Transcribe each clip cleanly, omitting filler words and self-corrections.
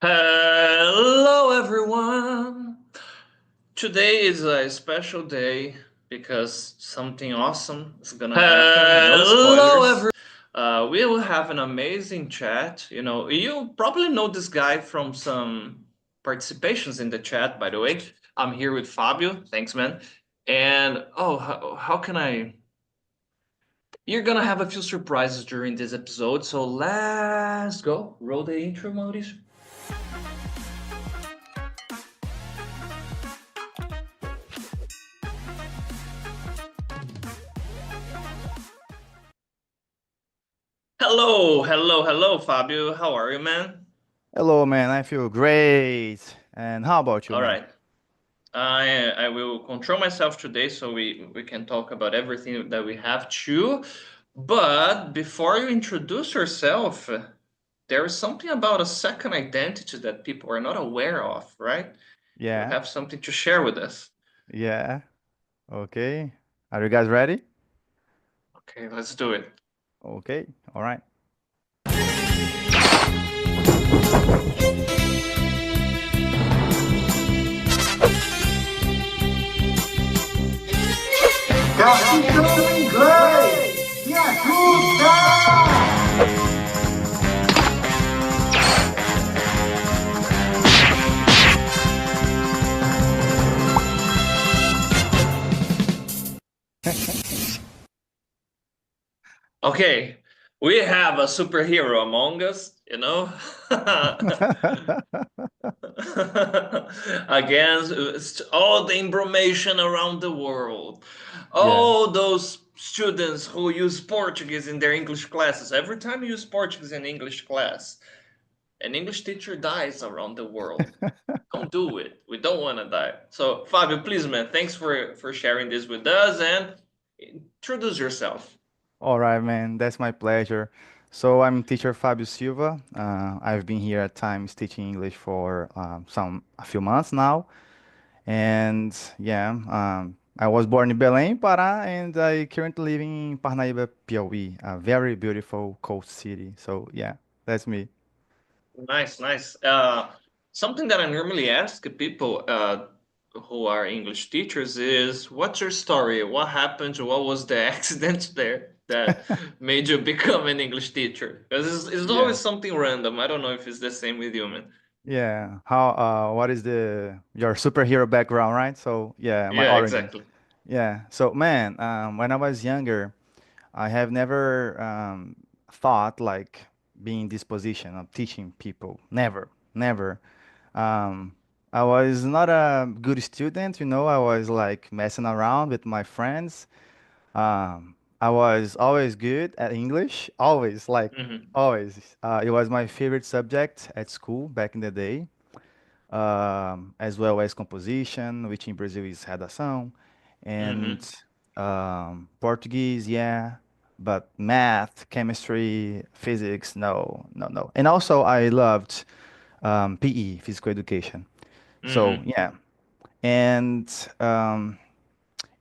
Hello, everyone. Today is a special day because something awesome is gonna happen. No spoilers. We will have an amazing chat. You probably know this guy from some participations in the chat, by the way. I'm here with Fabio. Thanks, man. And how can I? You're gonna have a few surprises during this episode, so let's go. Roll the intro, Mauricio. Hello, Fabio. How are you, man? Hello, man. I feel great. And how about you, All man? right. I will control myself today so we can talk about everything that we have to. But before you introduce yourself, there is something about a second identity that people are not aware of, right? You Yeah, have something to share with us. yeah. Okay. Are you guys ready? Okay, let's do it. Okay. All right. Capitão Inglês, me ajuda! Okay, we have a superhero among us, you know? Against all the information around the world. Yeah. All those students who use Portuguese in their English classes. Every time you use Portuguese in English class, an English teacher dies around the world. Don't do it. We don't want to die. So, Fabio, please, man, thanks for sharing this with us and introduce yourself. All right, man. That's my pleasure. So I'm teacher Fabio Silva. I've been here at Times teaching English for a few months now. And yeah, I was born in Belém, Pará, and I currently live in Parnaíba, Piauí, a very beautiful coast city. So yeah, that's me. Nice, nice. Something that I normally ask people who are English teachers is, what's your story? What happened? What was the accident there that made you become an English teacher? Because it's Yeah. always something random. I don't know if it's the same with you, man. Yeah. What is your superhero background, right? So, yeah, my Yeah, origin. exactly. Yeah. So, man, when I was younger, I have never thought like being in this position of teaching people. Never, never. Um, I was not a good student, I was like messing around with my friends. I was always good at English, always, like Hmm. always. It was my favorite subject at school back in the day, as well as composition, which in Brazil is redação, and Hmm. Portuguese, yeah, but math, chemistry, physics, no, no, no. And also, I loved PE, physical education. So, Hmm. yeah. And um,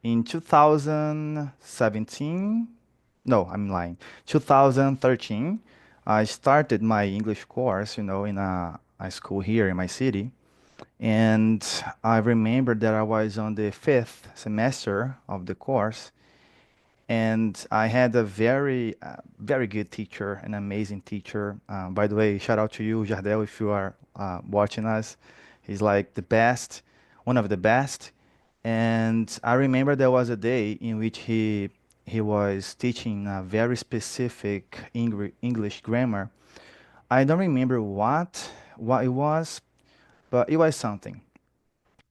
in 2017, no, I'm lying, 2013, I started my English course, in a school here in my city. And I remember that I was on the fifth semester of the course, and I had a very good teacher, an amazing teacher. By the way, shout out to you, Jardel, if you are watching us. He's like the best, one of the best. And I remember there was a day in which he was teaching a very specific English grammar. I don't remember what it was, but it was something.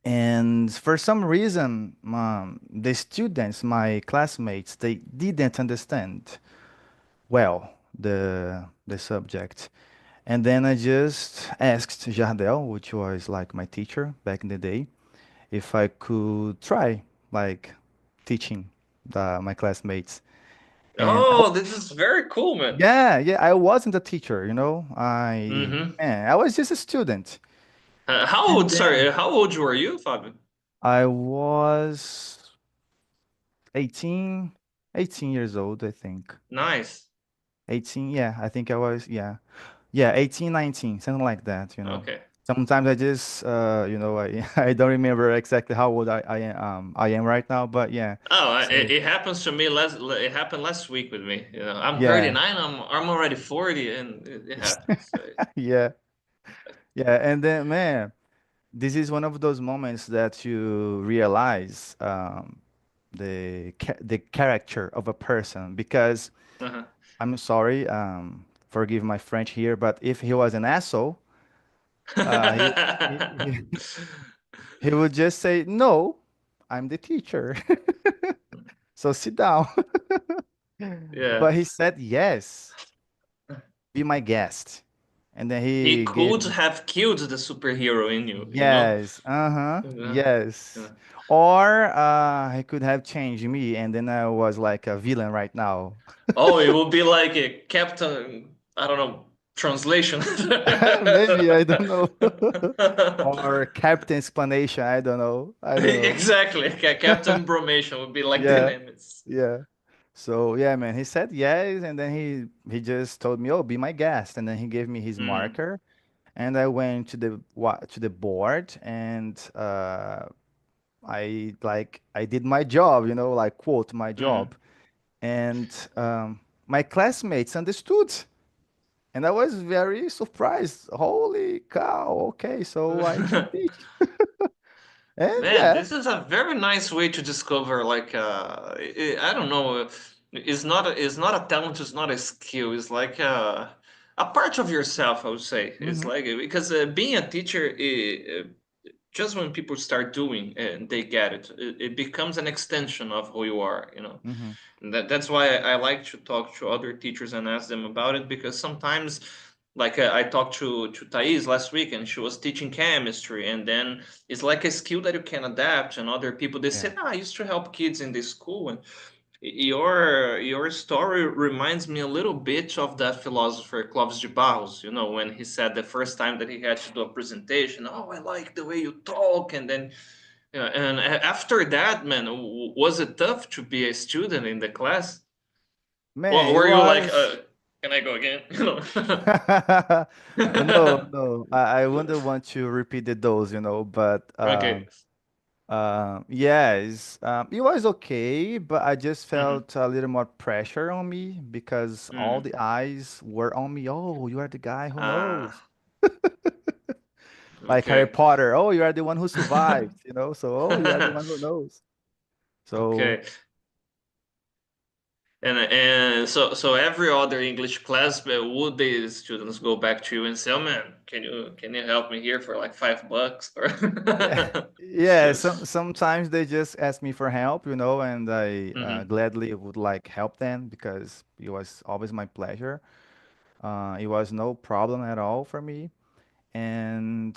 And for some reason, the students, my classmates, they didn't understand well the subject. And then I just asked Jardel, which was like my teacher back in the day, if I could try like teaching my classmates. And Oh, this is very cool, man. yeah, yeah, I wasn't a teacher, Hmm. I was just a student. How And old, then sorry, how old were you, Fabio? I was 18, 18 years old, I think. Nice. 18, yeah, I think I was, yeah. Yeah, 18, 19, something like that, you know. Okay. Sometimes I just, I don't remember exactly how old I am right now, but yeah. Oh, So, it happens to me it happened last week with me. You know, I'm yeah. 39, I'm already 40 and it happens. So, Yeah. Yeah, and then man, this is one of those moments that you realize the character of a person because uh-huh. I'm sorry, forgive my French here, but if he was an asshole, he he would just say, "No, I'm the teacher, so sit down." Yeah. But he said, "Yes, be my guest," and then He he gave could me. have killed the superhero in you, you know? Yes, uh-huh, Yeah. Yeah. yes. Or he could have changed me, and then I was like a villain right now. Oh, it would be like a Captain, I don't know, translation. Maybe, I don't know. Or Captain Explanation, I don't know. I don't know. Exactly. Captain Bromation would be like the Yeah, name. It's yeah. So yeah, man, he said yes, and then he just told me, "Oh, be my guest," and then he gave me his mm, marker, and I went to the board, and I did my job, like quote my mm. job. And my classmates understood, and I was very surprised. Holy cow! Okay, so I can teach. And Man, yeah. this is a very nice way to discover like I don't know, it's not a talent, it's not a skill, it's like a part of yourself, I would say. It's Hmm. like because being a teacher just when people start doing and they get it becomes an extension of who you are, you know. Hmm. And that's why I like to talk to other teachers and ask them about it because sometimes, like I talked to Thais last week and she was teaching chemistry, and then it's like a skill that you can adapt. And other people they Yeah. said, "Ah, I used to help kids in this school," and your story reminds me a little bit of that philosopher Clóvis de Barros. You know, when he said the first time that he had to do a presentation, "Oh, I like the way you talk," and then yeah, and after that, man, was it tough to be a student in the class? Or Man, it were you like, was. can I go again? You know? No, no, I wouldn't want to repeat the dose, but Okay. yes, it was okay, but I just Hmm. felt a little more pressure on me because all Mm. the eyes were on me. Oh, you are the guy who knows. Ah, Like Harry okay. Potter. Oh, you are the one who survived, So, oh, you are the one who knows. So, Okay. And so every other English class, would the students go back to you and say, "Oh man, can you help me here for like $5?" Or yeah, yeah. Sometimes they just ask me for help, and I hmm. gladly would like help them because it was always my pleasure. It was no problem at all for me. And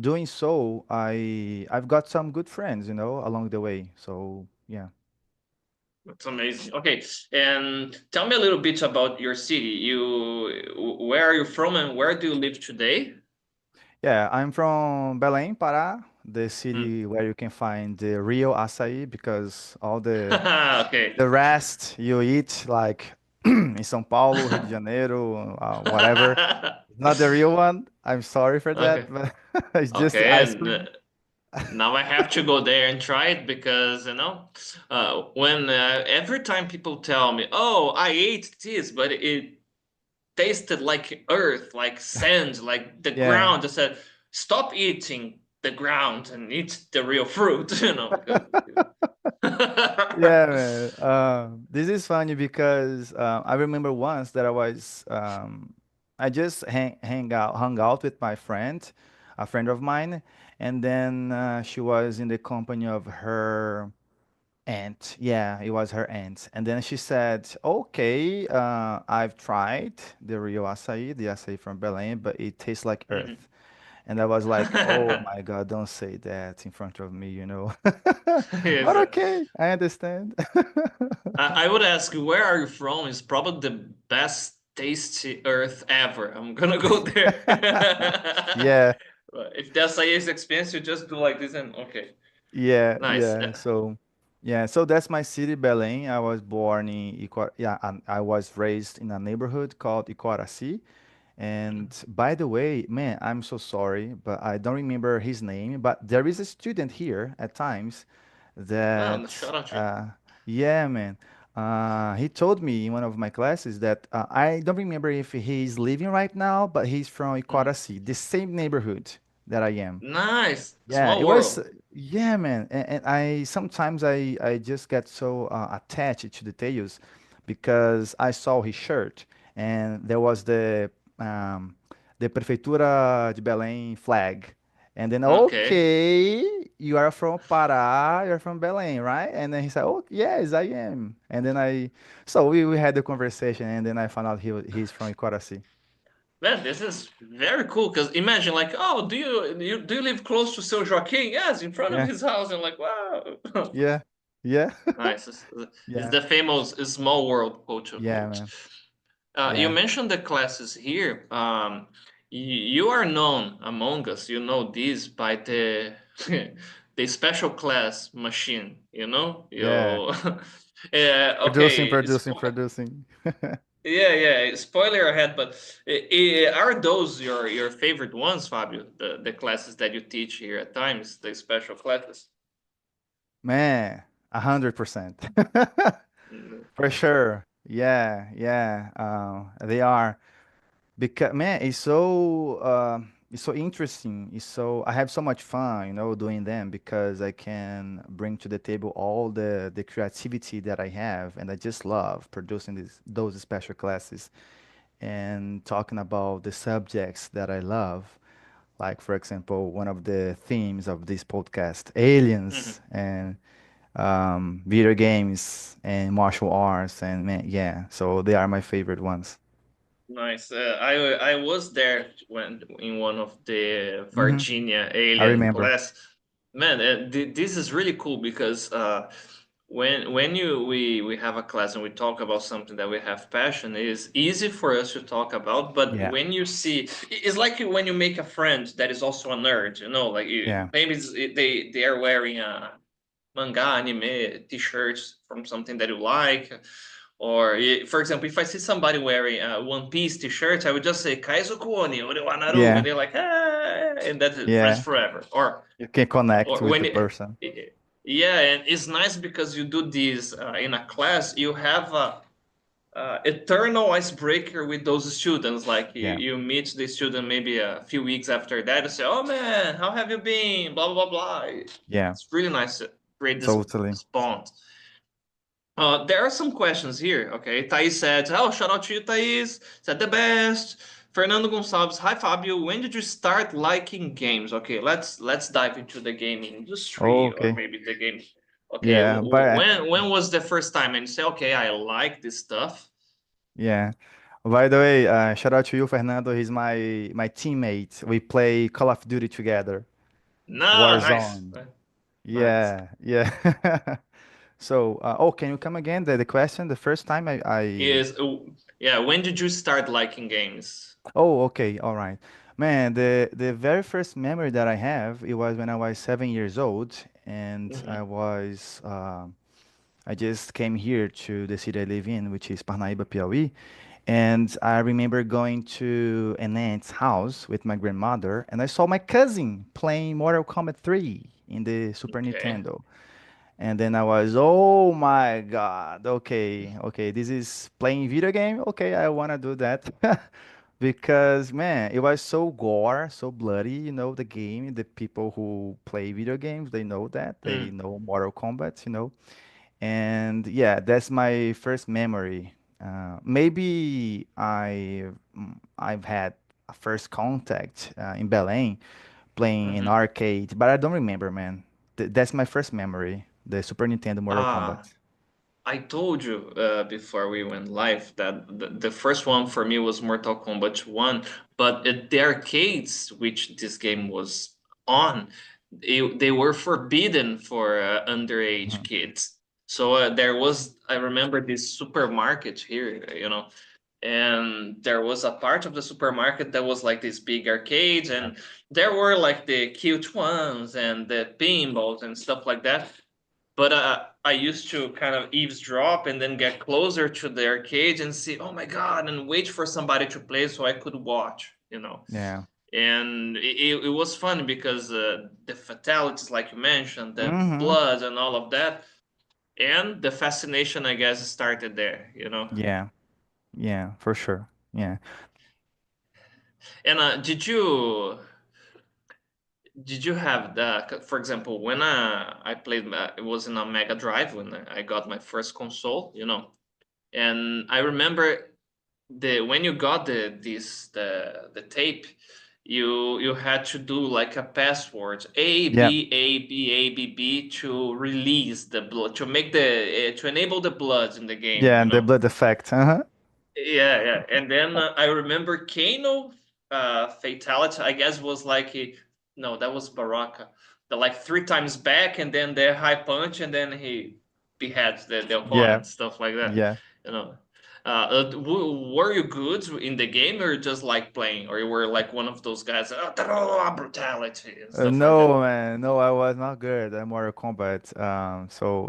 doing so, I've got some good friends, along the way. So yeah. That's amazing. Okay, and tell me a little bit about your city. Where are you from and where do you live today? Yeah, I'm from Belém, Pará, the Hmm. city where you can find the real açaí because all the Okay. the rest you eat like in São Paulo, Rio de Janeiro, whatever. Not the real one. I'm sorry for that, Okay. but it's just the Okay, ice and cream. now I have to go there and try it because when every time people tell me, "Oh, I ate this, but it tasted like earth, like sand, like the Yeah. ground," I said, "Stop eating the ground and eat the real fruit," you know, because Yeah, man. This is funny because I remember once that I just hung out with my friend, a friend of mine, and then she was in the company of her aunt. Yeah, it was her aunt. And then she said, "Okay, I've tried the real açaí, the açaí from Belém, but it tastes like Mhm. earth." And I was like, "Oh my God, don't say that in front of me." Yes. But okay, I understand. I would ask you, where are you from? Is probably the best tasty earth ever. I'm gonna go there. Yeah, But if the acai is expensive, just do like this and okay. yeah, Nice. yeah. So, yeah, so that's my city, Belém. I was born in yeah, and I was raised in a neighborhood called Iquaraci, And by the way, man, I'm so sorry, but I don't remember his name. But there is a student here at times Oh, that, shout out to you. yeah, man. He told me in one of my classes that I don't remember if he's living right now, but he's from Mhm. Iquaraci, the same neighborhood that I am. Nice. Yeah, it Small was, world. yeah, man. And I sometimes I just get so attached to details because I saw his shirt and there was um, the Prefeitura de Belém flag. And then, Okay. okay, you are from Pará, you're from Belém, right? And then he said, oh, yes, I am. And then so we had the conversation and then I found out he's from Iquaraci. Man, this is very cool because imagine like, oh, do you live close to São Joaquim? Yes, in front of Yeah, his house. And like, wow. yeah, yeah, Nice. It's yeah, the famous small world, quote yeah, unquote. man. You Yeah. mentioned the classes here. You are known among us, you know this by the the special class machine, you know? Yeah. Producing, Okay, producing, producing. yeah. Spoiler ahead, but are those your favorite ones, Fabio? The classes that you teach here at times, the special classes? Man, 100%. Mm. For sure. Yeah, yeah. They are because man, it's so interesting. It's so I have so much fun, doing them because I can bring to the table all the creativity that I have, and I just love producing those special classes and talking about the subjects that I love. Like, for example, one of the themes of this podcast, aliens Mhm. and video games and martial arts, and man, yeah, so they are my favorite ones. Nice. I was there when in one of the Hmm. Virginia I alien remember. class. Man, this is really cool because when we have a class and we talk about something that we have passion, it is easy for us to talk about. But Yeah, when you see, it's like when you make a friend that is also a nerd, like yeah, maybe they are wearing a manga, anime, t-shirts from something that you like. Or, for example, if I see somebody wearing a One Piece t-shirt, I would just say Kaizoku Oni, Ore wa Naru, and yeah, they're like, ah, and that's it, friends yeah. forever. You can connect Or with when the person. yeah, and it's nice because you do this in a class, you have a eternal icebreaker with those students. Like Yeah, you meet the student maybe a few weeks after that and say, "Oh man, how have you been?" Blah blah blah blah. yeah, It's really nice to create totally. this bond. There are some questions here. Okay, Thais said, "Oh, shout out to you, Thais. Said the best." Fernando Gonçalves, hi Fabio. When did you start liking games? Okay, let's dive into the gaming industry or Okay. maybe the game. Okay, Yeah, but when was the first time and you say, okay, I like this stuff? yeah. By the way, shout out to you, Fernando. He's my teammate. We play Call of Duty together. No, nice, Warzone. nice. Yeah, yeah. So, can you come again? The question, the first time Is yeah. When did you start liking games? oh, okay, all right. Man, the very first memory that I have, it was when I was 7 years old, and Hmm. I just came here to the city I live in, which is Parnaíba, Piauí, and I remember going to an aunt's house with my grandmother, and I saw my cousin playing Mortal Kombat 3 in the Super Okay. Nintendo. And then I was, oh my God, okay, okay, this is playing video game. Okay, I wanna do that. Because man, it was so gore, so bloody, the game. The people who play video games, they know that. They Mm. know Mortal Kombat. And yeah, that's my first memory. Maybe I've had a first contact in Belém playing in Hmm. arcade, but I don't remember, man. That's my first memory, the Super Nintendo Mortal Ah, Kombat. I told you before we went live that the first one for me was Mortal Kombat 1, but at the arcades which this game was on, they were forbidden for underage Mhm. kids. So there was, I remember this supermarket here, and there was a part of the supermarket that was like these big arcades, Yeah. and there were like the cute ones and the pinballs and stuff like that. But I used to kind of eavesdrop and then get closer to the arcade and see, oh my God, and wait for somebody to play so I could watch, you know. Yeah. And it was fun because the fatalities, like you mentioned, the Mm-hmm. blood and all of that, and the fascination, I guess, started there, you know. Yeah. Yeah, for sure. Yeah. And did you have the, for example, when I played, it was in a Mega Drive when I got my first console, you know, and I remember the when you got the tape, you had to do like a password Yeah. A B to release the blood, to make the to enable the blood in the game, Yeah, you and the know. blood effect. Uh-huh. Yeah, yeah. And then I remember Kano fatality, I guess was like no, that was Baraka. The like three times back and then the high punch and then he beheads the Yeah. opponent, stuff like that. Yeah. You know. Were you good in the game or just like playing, or you were like one of those guys, brutality and stuff like that? No, man. No, I was not good at Mortal Kombat. So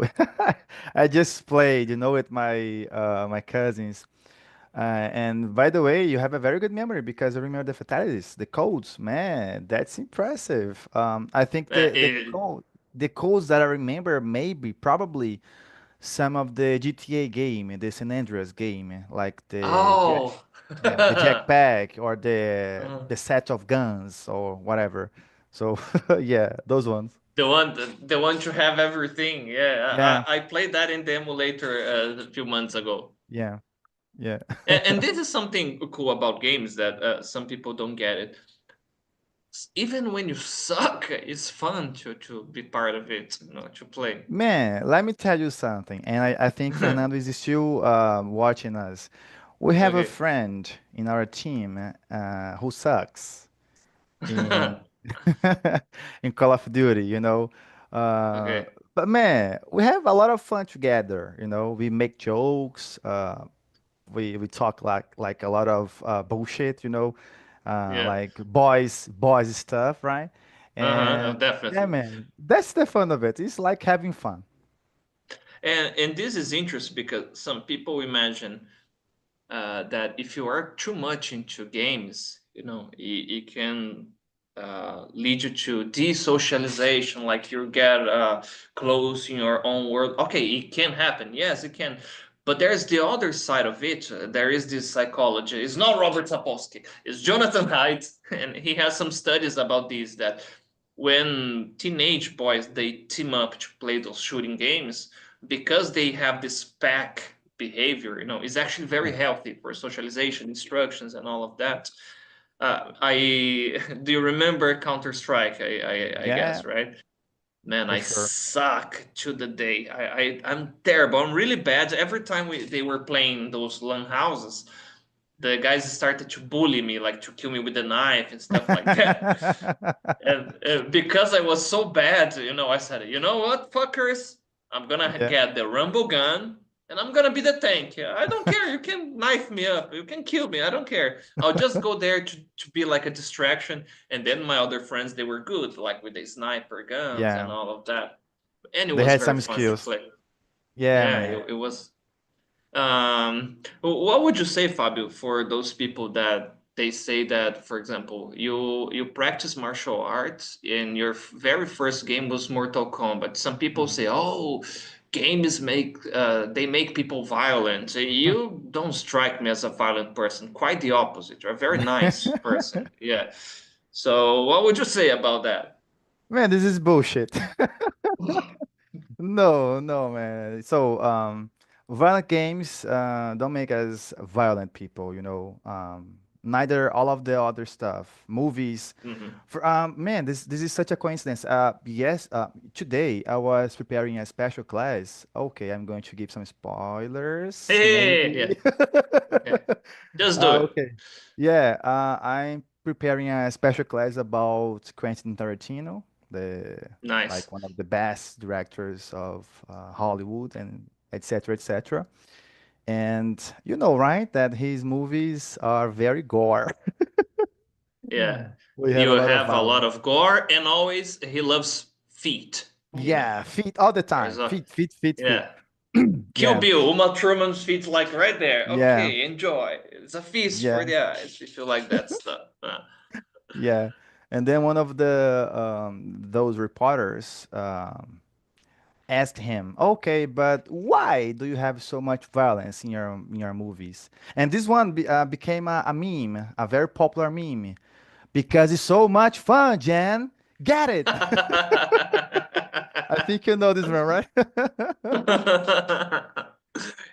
I just played, with my cousins. And by the way, you have a very good memory because I remember the fatalities, the codes. Man, that's impressive. I think Uh, the it- code, the codes that I remember, maybe probably some of the GTA game, the San Andreas game, like oh. yeah, the jetpack or the Uh, the set of guns or whatever. So yeah, those ones. the one to have everything. Yeah, Yeah, I played that in the emulator a few months ago. yeah, yeah. And this is something cool about games that some people don't get it. Even when you suck, it's fun to be part of it, to play. Man, let me tell you something, and I think Fernando is still watching us. We have a Okay. friend in our team who sucks in in Call of Duty, Uh, Okay. but man, we have a lot of fun together, We make jokes, we talk like a lot of bullshit, Yeah. like boys stuff, right? Uh-huh. And yeah, Definitely. man, that's the fun of it. It's like having fun. And this is interesting because some people imagine that if you are too much into games, it can lead you to desocialization, like you get close in your own world. Okay, it can happen. Yes, it can. But there's the other side of it. There is this psychology. It's not Robert Sapolsky. It's Jonathan Haidt, and he has some studies about this. That when teenage boys they team up to play those shooting games, because they have this pack behavior, is actually very Yeah, healthy for socialization, instructions, and all of that. I do you remember Counter Strike? I yeah, guess, right? Man, for I sure. suck to the day. I'm terrible. I'm really bad. Every time they were playing those LAN houses, the guys started to bully me, like to kill me with a knife and stuff like that. And because I was so bad, I said, you know what, fuckers? I'm gonna Yeah. get the Rumble gun and I'm gonna be the tank. I don't care. You can knife me up. You can kill me. I don't care. I'll just go there to be like a distraction. And then my other friends, they were good, like with the sniper guns and Yeah, all of that. And it they was had very some fun to skills. play. Yeah, Yeah, man. it was. What would you say, Fabio, for those people that they say that, for example, you practice martial arts and your very first game was Mortal Kombat. Some people Mhm. say, "Oh, games make people violent." You don't strike me as a violent person. Quite the opposite. You're a very nice person. Yeah. So, what would you say about that? Man, this is bullshit. No, no, man. So, violent games don't make us violent people, Neither all of the other stuff, movies. Hmm. Man, this is such a coincidence. Yes, today I was preparing a special class. Okay, I'm going to give some spoilers, Hey, yeah, maybe. yeah. Just do it. Okay. Yeah, I'm preparing a special class about Quentin Tarantino, the Nice. like one of the best directors of Hollywood and etc. etc. And you know, right, that his movies are very gore. Yeah. We have a You lot of have a lot violence. of gore, and always he loves feet. You know, Yeah, feet all the there's time. a Feet. yeah. Kill Yeah, Bill, Uma Thurman's feet like right there. yeah, Okay, enjoy. It's a feast for yeah, the eyes if you like that stuff. yeah. And then one of the those reporters asked him, "Okay, but why do you have so much violence in your movies?" And this one became a meme, a very popular meme, because it's so much fun, Jan. Get it? I think you know this one, right?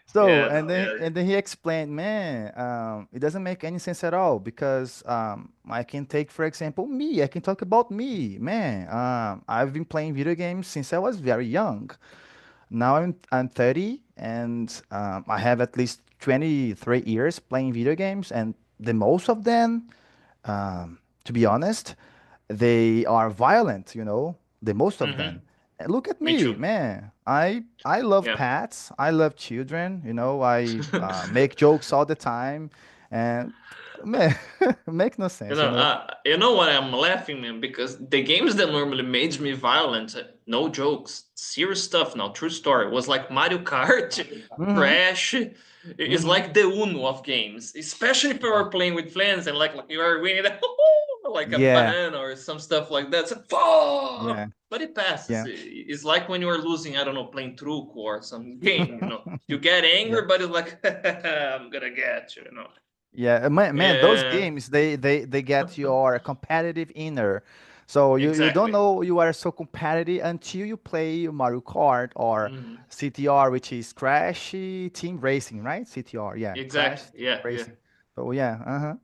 So, Yeah, no, yeah. and then he explained, man, it doesn't make any sense at all because I can take, for example, me. I can talk about me, man. I've been playing video games since I was very young. Now I'm 30 and I have at least 23 years playing video games, and the most of them, to be honest, they are violent, the most of them. Hmm. And look at Me me, too. man. I love Yeah. pets. I love children. I make jokes all the time, and man, make no You sense, know, you know what I'm laughing, man, because the games that normally made me violent, no jokes, serious stuff now, true story, was like Mario Kart, Mm-hmm. Crash. It's Mm-hmm. like the Uno of games, especially if you Yeah. are playing with friends and like you are winning like a Yeah. banana or some stuff like that. So, "Fuck!" Yeah. But it passes. Yeah. It's like when you are losing, I don't know, playing Truco or some game, you know. You get angry, Yeah. but it's like, I'm gonna get you, you know. Yeah, man, those Yeah, games they get your competitive inner. So you don't exactly. know you are so competitive until you play Mario Kart or Mhm. CTR, which is Crash Team Racing, right? CTR, yeah, Crash Exactly. Team Yeah, yeah. Racing. So yeah,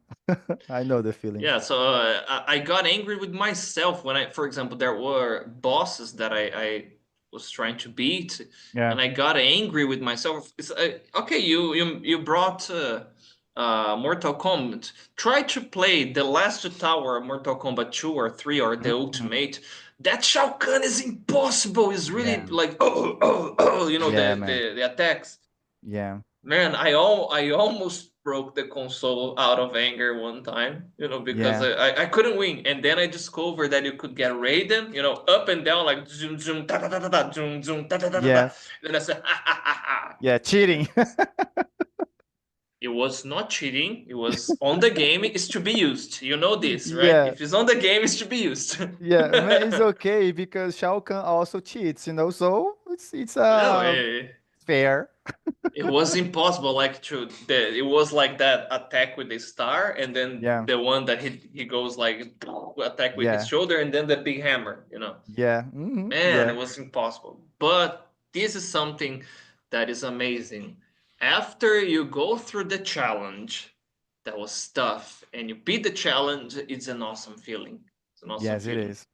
I know the feeling. Yeah, so I got angry with myself when for example, there were bosses that I was trying to beat, Yeah. and I got angry with myself. Okay, you brought Mortal Kombat. Try to play the last tower of Mortal Kombat 2 or 3 or the Mhm. Ultimate. That Shao Kahn is impossible. It's really Yeah. like oh, you know Yeah, man. the attacks. Yeah. Man, I almost broke the console out of anger one time, you know, because Yeah. I couldn't win. And then I discovered that you could get Raiden, you know, up and down like zoom zoom ta ta ta ta ta zoom zoom ta ta ta ta ta. Yes. Then I said, ha ha ha ha. Yeah, cheating. It was not cheating. It was on the game. It's to be used. You know this, right? Yeah. If it's on the game, it's to be used. Yeah, man, it's okay because Shao Kahn also cheats, so it's No, fair. it was impossible. Like it was like that attack with the star, and then Yeah, the one that he goes like attack with his yeah, shoulder, and then the big hammer. You know, yeah, man, yeah, it was impossible. But this is something that is amazing. After you go through the challenge, that was tough, and you beat the challenge, it's an awesome feeling. It's an awesome yes, it feeling. is.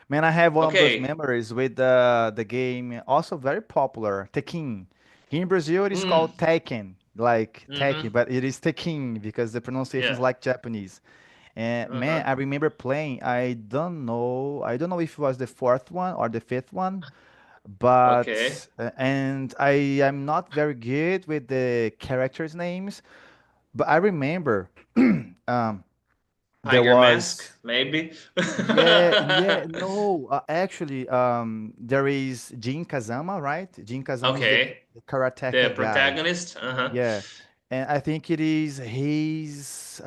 Man, I have one of those Okay. memories with the game, also very popular, Tekken. Here in Brazil, it is Mm. called Tekken, like Tekken, Mm-hmm. but it is Tekken because the pronunciation is Yeah. like Japanese. And man, Uh-huh. I remember playing. I don't know if it was the fourth one or the fifth one, but Okay. and I am not very good with the characters' names, but I remember um, there Tiger Mask, was maybe. no, actually, there is Jin Kazama, right? Jin Kazama is Okay. the The karateka guy. protagonist. Uh-huh. Yeah, and I think it is his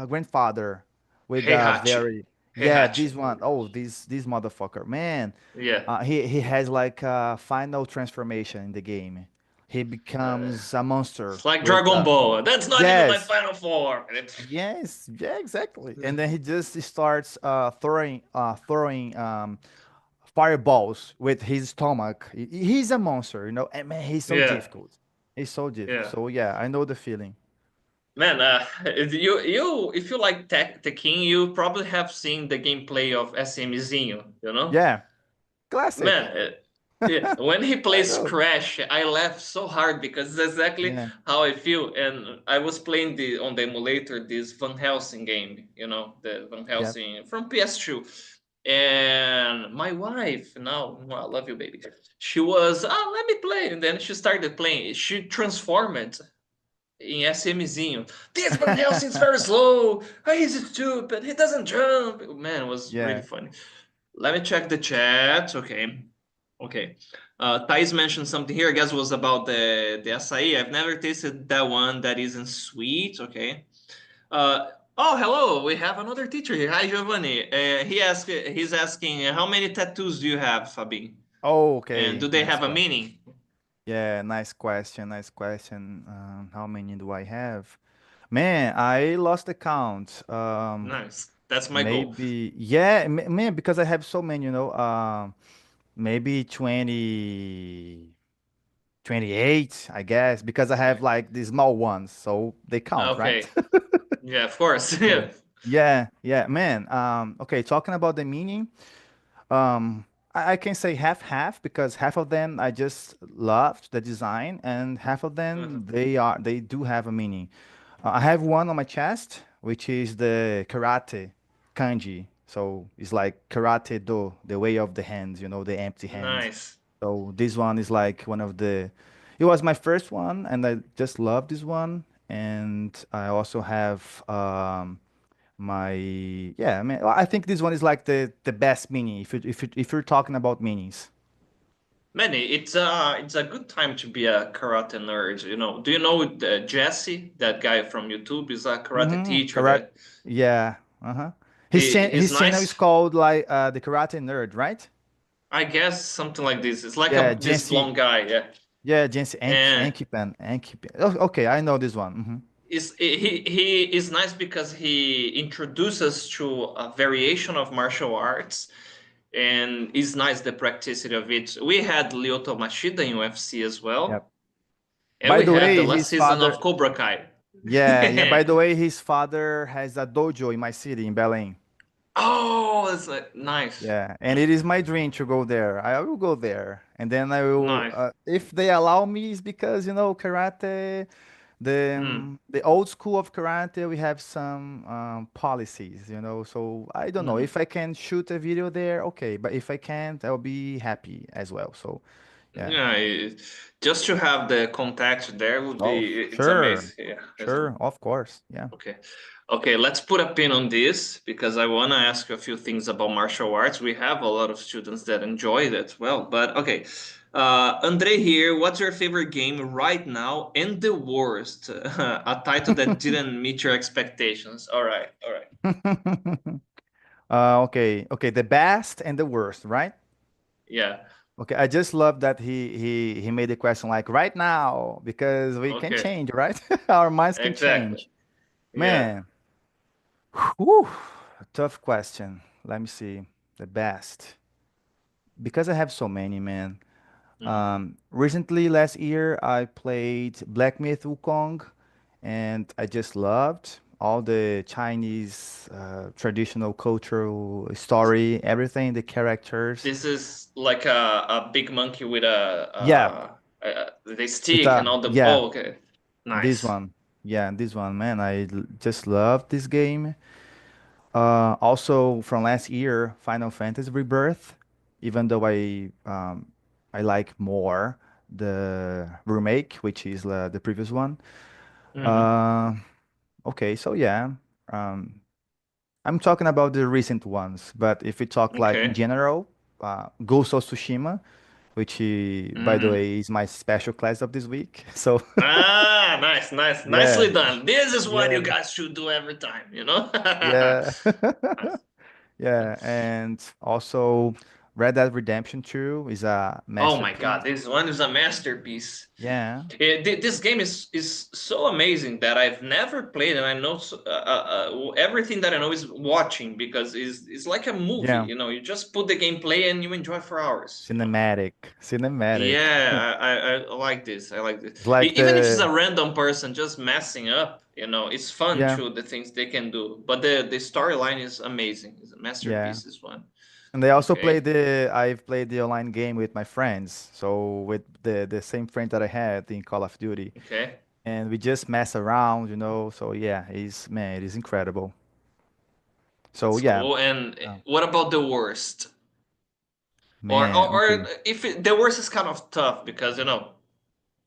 grandfather with a Heihachi. very yeah Heihachi. this one. Oh, this motherfucker, man. Yeah. He has like a final transformation in the game. He Uh, becomes a monster it's like with Dragon Ball. That's not even my yes, final form. yes, yeah, exactly. And then he just starts throwing fireballs with his stomach. He's a monster, and man, he's so Yeah. difficult. He's so difficult. Yeah. So yeah, I know the feeling. Man, if you like the King, you probably have seen the gameplay of SMzinho, you know? Yeah, classic. Man, yeah, when he I plays know. Crash, I laugh so hard because it's exactly Yeah, how I feel. And I was playing on the emulator this Van Helsing game, you know, the Van yeah, Helsing from PS2. And my wife, now I love you, baby. She was, let me play, and then she started playing. She transformed in SMzinho. This Van Helsing is very slow. He's stupid. He doesn't jump. Man, it was really yeah. funny. Let me check the chat. Okay. Okay. Thais mentioned something here, I guess was about the açaí. I've never tasted that one that isn't sweet. Okay. Oh, hello. We have another teacher here. Hi, Giovanni. He's asking, how many tattoos do you have, Fabi? Oh, And okay. do they Nice have a question. meaning? Yeah, nice question. Nice question. How many do I have? Man, I lost the count. Nice. That's my goal. Maybe, yeah, man, because I have so many, maybe 28, I guess, because I have like the small ones, so they count, right? Okay. Yeah, of course. Yeah. Yeah. Yeah, man. Okay, talking about the meaning, I can say half because half of them I just loved the design, and half of Uh-huh. them they do have a meaning. I have one on my chest, which is the karate kanji. So it's like karate do, the way of the hands, the empty hands. Nice. So this one is like one of the, it was my first one, and I just love this one. And I also have my, yeah, I mean, I think this one is like the best mini if you're talking about minis. Manny, it's a good time to be a karate nerd, you know. Do you know Jesse, that guy from YouTube, is a karate teacher Correct. that Yeah. Uh-huh. His he's his channel is nice. called like the Karate Nerd, right? I guess something like this. It's like Yeah, this Jensi. blonde guy, yeah. Yeah, Jensi And Ankipan. Oh, okay, I know this one. he is nice because he introduces to a variation of martial arts, and it's nice the practicity of it. We had Lyoto Machida in UFC as Yep. well, and By we the had the way, last his season of father, Cobra Kai. yeah. By the way, his father has a dojo in my city in Belém. Oh, it's like nice. Yeah, and it is my dream to go there. I will go there, and then I will, Nice. if they allow me, is because karate, Mm. the old school of karate, we have some policies, So I don't know Mhm. if I can shoot a video there, okay, but if I can't, I'll be happy as well. So yeah. Yeah, just to have the contact there would Oh, be it's sure, amazing. Yeah. sure, of course, yeah. Okay. Okay, let's put a pin on this because I want to ask you a few things about martial arts. We have a lot of students that enjoy that well, but okay. Andre here, what's your favorite game right now and the worst? A title that didn't meet your expectations. All right, all right. Okay, the best and the worst, right? Yeah, Okay, I just love that he made the question like right now because we can okay, change, right? Our minds can exactly. change. Yeah. Man, whew, tough question. Let me see. The best. Because I have so many, man. Mhm. Recently, last year, I played Black Myth Wukong, and I just loved all the Chinese traditional cultural story, everything, the characters. This is like a big monkey with Yeah, the with stick and all the. yeah, Oh, okay, this nice. one. Yeah, this one, man. Just love this game. Also from last year, Final Fantasy Rebirth, even though I like more the remake, which is the previous one. Hmm. Uh, okay, so yeah, um, I'm talking about the recent ones, but if we talk like in Okay. general, Ghost of Tsushima, which by the Mm. way is my special class of this week. So Ah, nice, nice, yeah, nicely done. This is what you yeah, guys should do every time, you know? yeah. Nice. Yeah, and also Red Dead Redemption 2 is a Oh my God, masterpiece. this one is a masterpiece. Yeah, This game is so amazing that I've never played, and I know everything that I know is watching because it's like a movie. yeah, You know, you just put the gameplay and you enjoy for hours. You know. cinematic. Yeah, I like this. I like this. It's like Even if it's a the random person just messing up, you know, it's fun yeah, too. The things they can do, but the storyline is amazing. It's a yeah. masterpiece. This one. And I also Okay. I've played the online game with my friends. So with the same friend that I had in Call of Duty, Okay. and we just mess around. So yeah, it is incredible. So That's yeah, cool. And uh, what about the worst? man, Or okay. if the worst is kind of tough because you know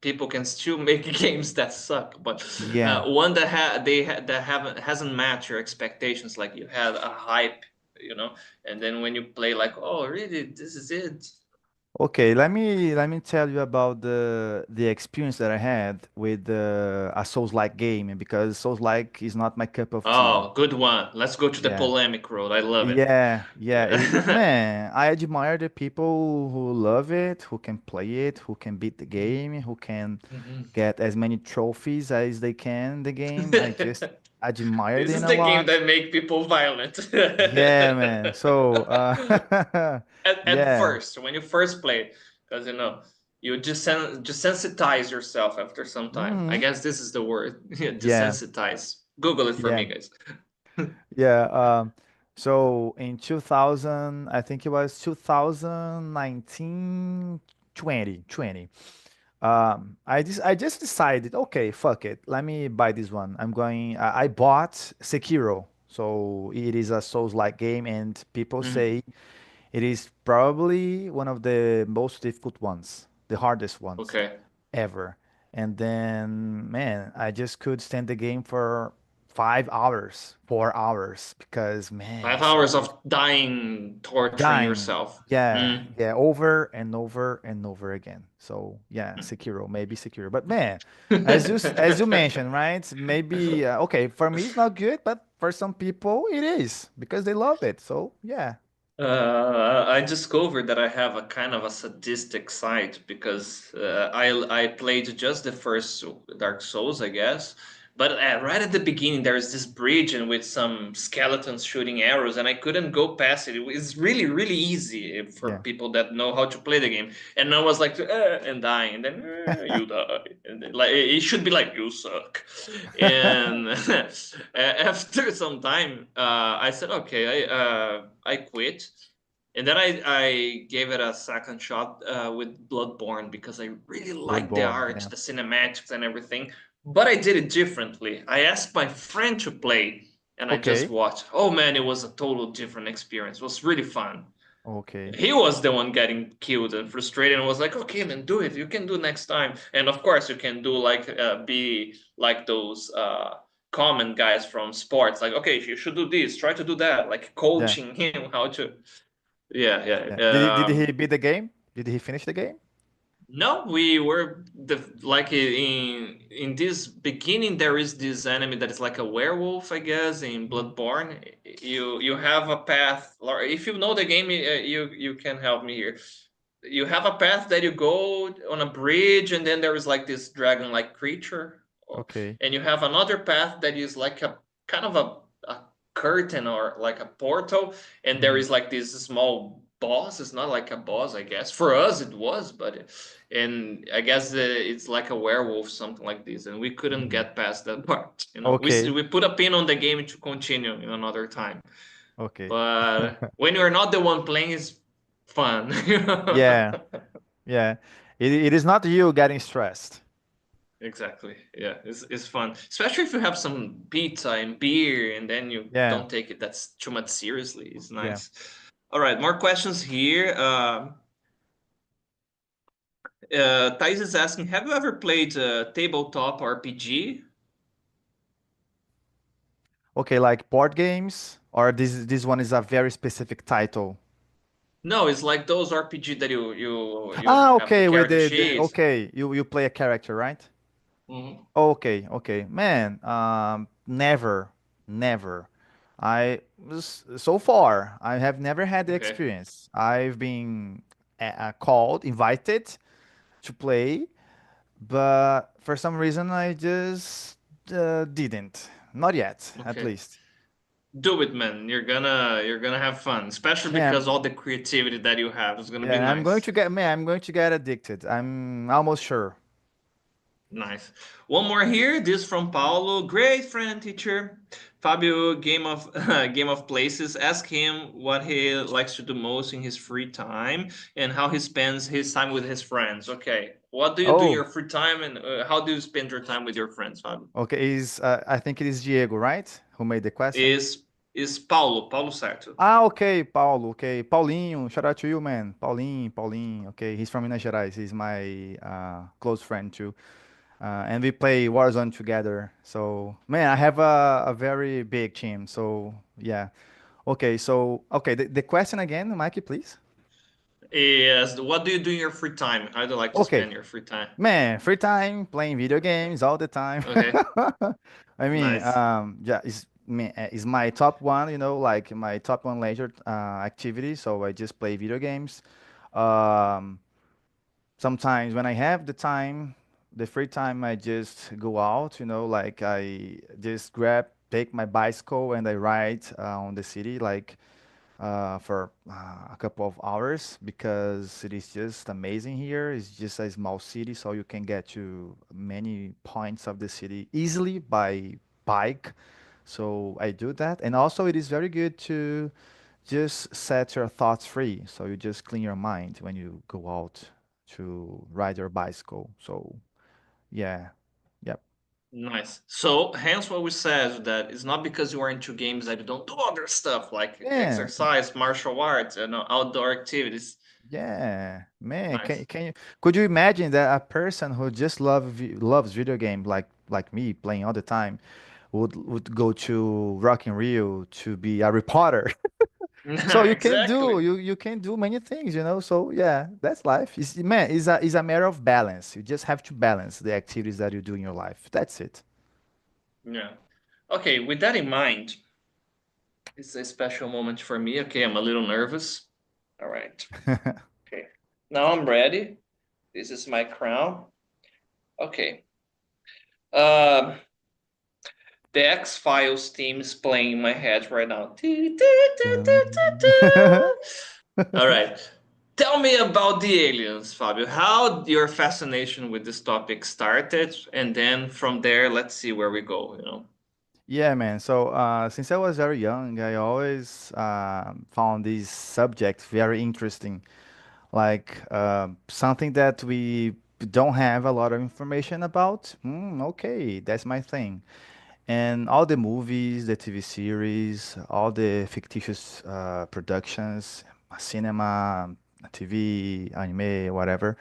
people can still make games that suck, but Yeah. one that that haven't hasn't matched your expectations, like you had a hype, you know, and then when you play, like, oh, really, this is it. Okay, let me tell you about the experience that I had with a Souls-like game because Souls-like is not my cup of tea. Oh, good one. Let's go to the Yeah. polemic road. I love it. Yeah, yeah. Yeah. Man, I admire the people who love it, who can play it, who can beat the game, who can Mhm. get as many trophies as they can in the game. I just admire This them is a the game lot. that make people violent. Yeah, man. So, At yeah, first, when you first play, because you just sensitize yourself after some time. I hmm guess this is the word. Yeah, yeah, desensitize. Google it for yeah, me, guys. yeah. So in 2000, I think it was 2019, 2020. I just decided, okay, fuck it. Let me buy this one. I bought Sekiro. So it is a Souls-like game, and people Mhm. say it is probably one of the most difficult ones, the hardest ones Okay. ever. And then, man, I just could stand the game for 5 hours, 4 hours, because man, Five it's so hours difficult. of dying, torturing Dying. yourself. Yeah, Mm. yeah, over and over and over again. So yeah, Sekiro, maybe Sekiro. But man, as you mentioned, right? Maybe okay, for me it's not good, but for some people it is because they love it. So yeah, I discovered that I have a kind of a sadistic side because I played just the first Dark Souls, I guess. But right at the beginning, there's this bridge and with some skeletons shooting arrows, and I couldn't go past it. It's really, really easy for yeah, people that know how to play the game. And I was like, and dying, and then you die, and then, like it should be like you suck. And after some time, I said, okay, I quit, and then I gave it a second shot with Bloodborne because I really liked the Bloodborne. art, Yeah. the cinematics, and everything. But I did it differently. I asked my friend to play, and I just Okay. watched. Oh man, it was a total different experience. It was really fun. Okay. He was the one getting killed and frustrated and was like, okay, man, do it. You can do next time. And of course, you can do like, be like those common guys from sports. Like, okay, you should do this, try to do that, like Yeah. coaching him how to. Yeah, Yeah. yeah. Did he beat the game? Did he finish the game? No, we were like in this beginning. There is this enemy that is like a werewolf, I guess, in Mhm. Bloodborne. You have a path. If you know the game, you can help me here. You have a path that you go on a bridge, and then there is like this dragon-like creature, Okay. and you have another path that is like a kind of a curtain or like a portal, and there hmm is like this small boss. It's not like a boss, I guess. For us, it was, but and I guess it's like a werewolf, something like this, and we couldn't hmm get past that part. Okay. We put a pin on the game to continue in another time. Okay. But when you're not the one playing, it's fun. Yeah. Yeah. It is not you getting stressed. Exactly. Yeah, it's fun, especially if you have some pizza and beer, and then you Yeah. don't take it that's too much seriously. It's Yeah. nice. All right, more questions here. Thais is asking, have you ever played a tabletop RPG? Okay, like board games, or this one is a very specific title. No, it's like those RPG that you Ah, have the okay, with character the sheets. okay, you play a character, right? Mhm. Okay, okay. Man, never, never. So far, I have never had the Okay. experience. I've been called, invited to play, but for some reason I just didn't. Not yet, at Okay. least. Do it, man. You're gonna have fun, especially Man, because all the creativity that you have is gonna be yeah, nice. I'm going to get addicted. I'm almost sure. Nice. One more here. This from Paulo. Great friend, teacher. Fabio, Game of Places. Ask him what he likes to do most in his free time and how he spends his time with his friends. Okay. What do you do in Oh, your free time, and how do you spend your time with your friends, Fabio? okay. I think it is Diego, right? Who made the question? Is Paulo Certo? Ah, okay, Paulo. Okay, Paulinho. Shout out to you, man. Paulinho. Okay, he's from Minas Gerais. He's my close friend too. And we play Warzone together. So, man, I have a very big team. So, yeah. Okay, so, okay, the question again, Mikey, please. Yes. What do you do in your free time? How do you like to Okay, spend your free time? man, free time playing video games all the time. Okay. I mean, Nice. yeah, is my top one, like my top one leisure activity. So I just play video games. Um, Sometimes when I have the time, the free time, I just go out, like I just take my bicycle and I ride on the city, like for a couple of hours because it is just amazing here. It's just a small city, so you can get to many points of the city easily by bike. So I do that. And also, it is very good to just set your thoughts free. So you just clean your mind when you go out to ride your bicycle. So, yeah. Yep. Nice. So, hence what we said that it's not because you are into games that you don't do other stuff like Yeah. exercise, martial arts, and outdoor activities. Yeah, man, Nice. could you imagine that a person who just loves video game like me playing all the time would go to Rock in Rio to be a reporter? So Exactly. you can do many things, So yeah, that's life. It's a matter of balance. You just have to balance the activities that you do in your life. That's it. Yeah. Okay, with that in mind, it's a special moment for me. Okay, I'm a little nervous. All right. Okay. Now I'm ready. This is my crown. Okay. Um, the X-Files theme is playing in my head right now. All right. Tell me about the aliens, Fabio. How your fascination with this topic started, and then from there, let's see where we go. Yeah, man. So, since I was very young, I always found this subject very interesting. Like something that we don't have a lot of information about. Okay, that's my thing. And all the movies, the TV series, all the fictitious productions, cinema, TV, anime, whatever.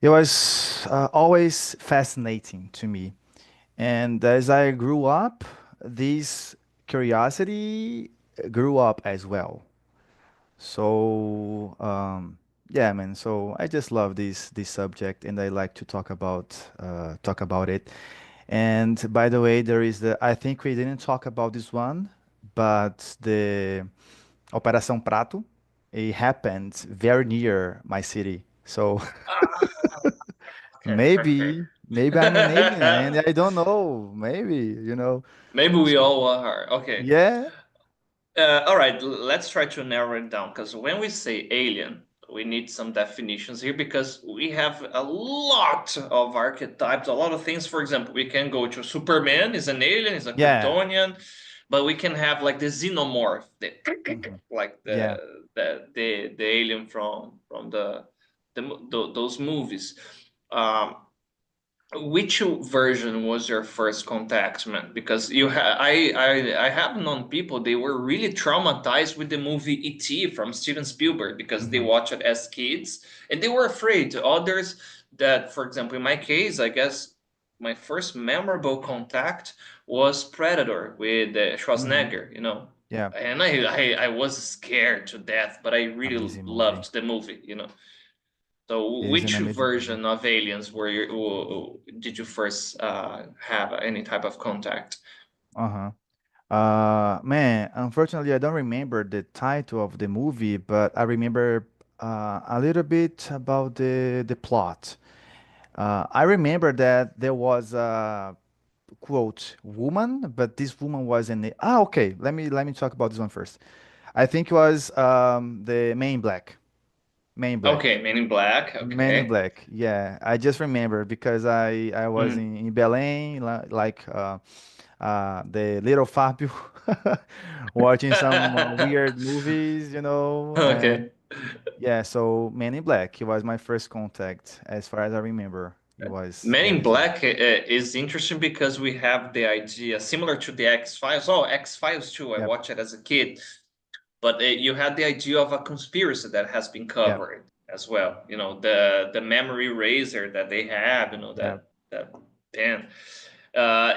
It was always fascinating to me. And as I grew up, this curiosity grew up as well. So yeah, man. So I just love this subject, and I like to talk about it. And by the way, there is the I think we didn't talk about this one, but the Operação Prato, it happened very near my city. So Ah, okay, okay. maybe I'm an alien, and I don't know. Maybe, Maybe we So all are. Okay. yeah, All right, let's try to narrow it down because when we say alien, we need some definitions here because we have a lot of archetypes, a lot of things. For example, we can go to Superman is an alien, is a yeah, Kryptonian, but we can have like the xenomorph, mhm, like yeah. the alien from those movies. Um, which version was your first contact, man? Because I have known people they were really traumatized with the movie E.T. from Steven Spielberg because they Mhm. watched it as kids and they were afraid. Others that, for example, in my case, I guess my first memorable contact was Predator with Mhm. Schwarzenegger. Yeah, And I was scared to death, but I really amazing movie. loved the movie. So, It is an which amazing movie. version of aliens did you first have any type of contact? Uh-huh. Man, unfortunately, I don't remember the title of the movie, but I remember a little bit about the plot. I remember that there was a quote woman, but this woman was in the okay. Let me talk about this one first. I think it was the main black. Main Black. Okay, Men in Black. Men in Okay. Black. Yeah, I just remember because I was Mm. in Belém, like the little Fabio, watching some weird movies, and Okay. yeah. So Men in Black. It was my first contact, as far as I remember. It Men was in this one. Black is interesting because we have the idea similar to the X-Files. Oh, X-Files too. I Yep. watched it as a kid, but you had the idea of a conspiracy that has been Yep. covered as well. The memory eraser that they have. Yep. That pen.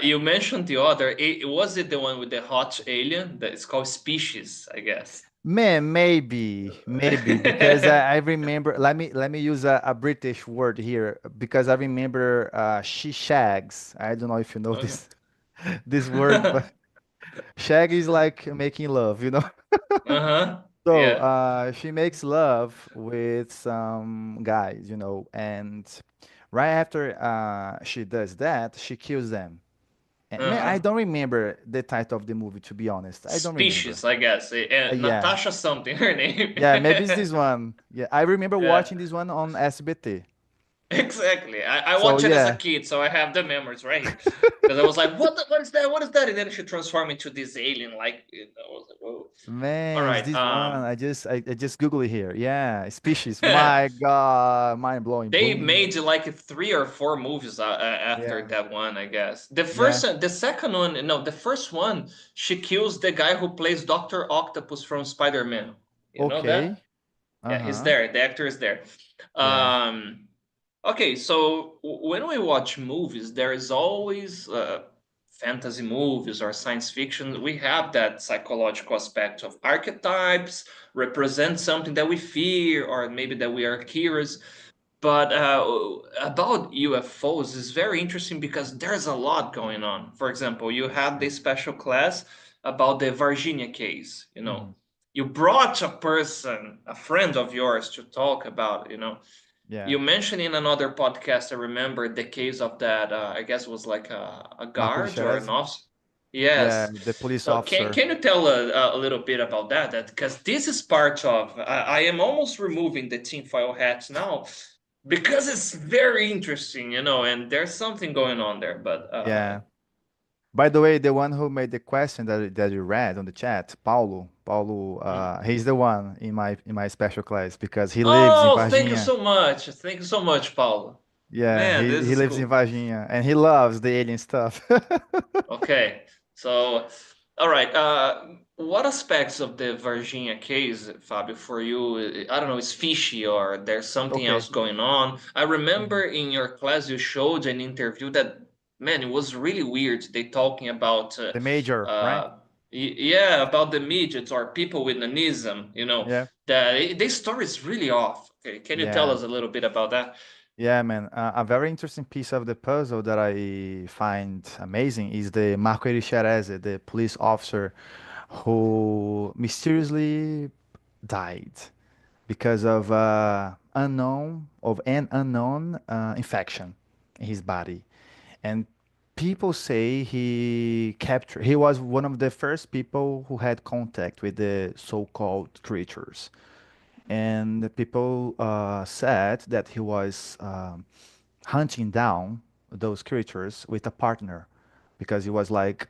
You mentioned the other. Was it the one with the hot alien? That it's called Species, I guess. Man, maybe because I remember. Let me use a British word here because I remember she shags. I don't know if you know Okay. this this word, but shag is like making love, you know. Uh-huh. So Yeah. she makes love with some guys, you know, and right after she does that, she kills them. And man, I Uh-huh. don't remember the title of the movie to be honest. I don't remember. Species, I guess. Yeah. Natasha something, her name. Yeah, maybe it's this one. Yeah, I remember Yeah. watching this one on SBT. Exactly. I So watched it as a yeah, kid, so I have the memories right here. Because I was like, what is that? What is that? And then she transformed into this alien, like, I was like, whoa. All man, it's right. this one. I just Google it here. Yeah, species. My God, mind blowing. They Boom. made like 3 or 4 movies after Yeah, that one, I guess. yeah. The second one, no, the first one, she kills the guy who plays Doctor Octopus from Spider-Man. You know that? Okay. Yeah, he's Uh-huh. there. The actor is there. Yeah. Um, okay, so when we watch movies, there is always fantasy movies or science fiction. We have that psychological aspect of archetypes, represent something that we fear or maybe that we are curious. But about UFOs is very interesting because there's a lot going on. For example, you had Yeah. this special class about the Virginia case. Hmm. You brought a person, a friend of yours, to talk about. Yeah. You mentioned in another podcast, I remember the case of that. I guess it was like a Marco guard or an Lixeras. officer. Yeah, Yes. the police So can officer. can you tell a little bit about that? That because this is part of. I am almost removing the tinfoil hats now because it's very interesting, and there's something going on there. But Yeah. By the way, the one who made the question that you read on the chat, Paulo, he's the one in my special class because he lives in oh, thank you Varginha. so much. Thank you so much, Paulo. Yeah, Man, he this he is lives in cool. Varginha and he loves the alien stuff. Okay, so all right. What aspects of the Varginha case, Fabio, for you? I don't know, is fishy or there's something Okay. else going on? I Mhm. remember in your class you showed an interview that, man, it was really weird. They talking about, The major, right? uh, yeah, about the midgets or people with nanism. Yeah. That this story is really off. Okay, can you tell Yeah. us a little bit about that? Yeah, man. A very interesting piece of the puzzle that I find amazing is the Marco Erixerez, the police officer who mysteriously died because of an unknown infection in his body. And people say he was one of the first people who had contact with the so-called creatures. And the people said that he was hunting down those creatures with a partner because he was like